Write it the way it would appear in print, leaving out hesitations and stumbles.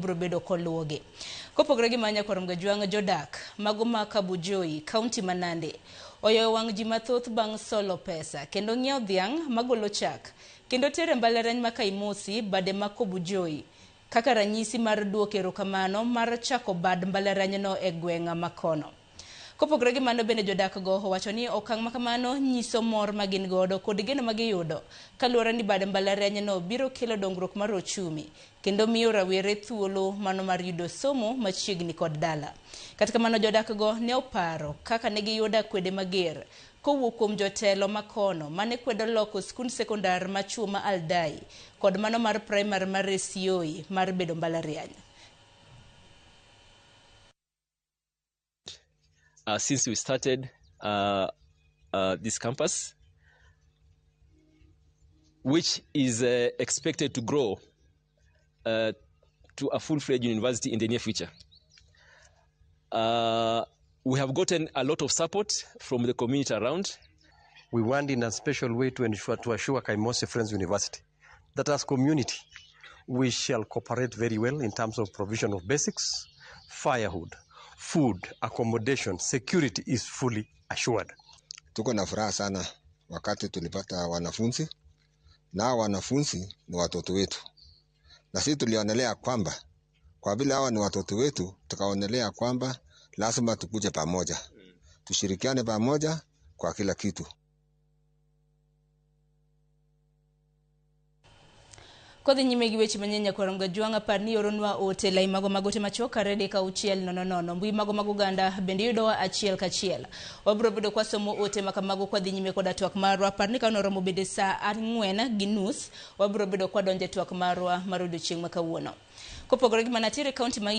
brobedo koluoge. Kopogre gi manya korom Gajwang' jodak mago ma Kabujoi, kaunti ma Nandi, oyoyo wang' ji mathoth bang' solo pesa kendo ng'iewo dhiang' magolo chak kendo tere mbalariany ma Kaimosi bade ma Kabujoi kaka ranyisi mar duoko erokamano mar chako bad mbalariany no e gweng'a makono. Kopogre gi mano bende jodak go owacho ni okang' makamano nyiso mor ma gin godo kod geno ma giyudo kaluwore ni bad mbalariany no biro kelo dongruok mar ochumi kendo miyo rawere thuolo mano mar yudo somo machiegni kod dala. Kata kamano jodak go ne oparo kaka ne giyudo kwede mager kowuok kuom jotelo makono mane kwedo loko skund sekondar ma chuo ma Aldai kod mano mar primary mar Sioi mar bedo mbalariany. Since we started this campus, which is expected to grow to a full-fledged university in the near future. We have gotten a lot of support from the community around. We want in a special way to assure Kaimosi Friends University that as community, we shall cooperate very well in terms of provision of basics, firewood, food, accommodation, security is fully assured. Tuko na furaha sana wakati tulipata wanafunzi na wanafunzi ni watoto wetu. Na sisi tulionelea kwamba kwa vile hawa ni watoto wetu, tukaonelea kwamba lazima tukuje pamoja. Tushirikiane pamoja kwa kila kitu. Kodhi nyime gi weche manyenya korom Gajwang' apar ni oronwa ote lai magote machoka rede ka uchiel nono mbui mago ganda bende yudowa achiel kachiel. Wabro bedo kwa somo ote makamago kwa dhi nyime koda twak marwa apar ni ka noromo bede saa 4:30 wabro bedo kwa donje twak marwa marudo chieng' makawuono. Kopogore gi manatire kaunti ma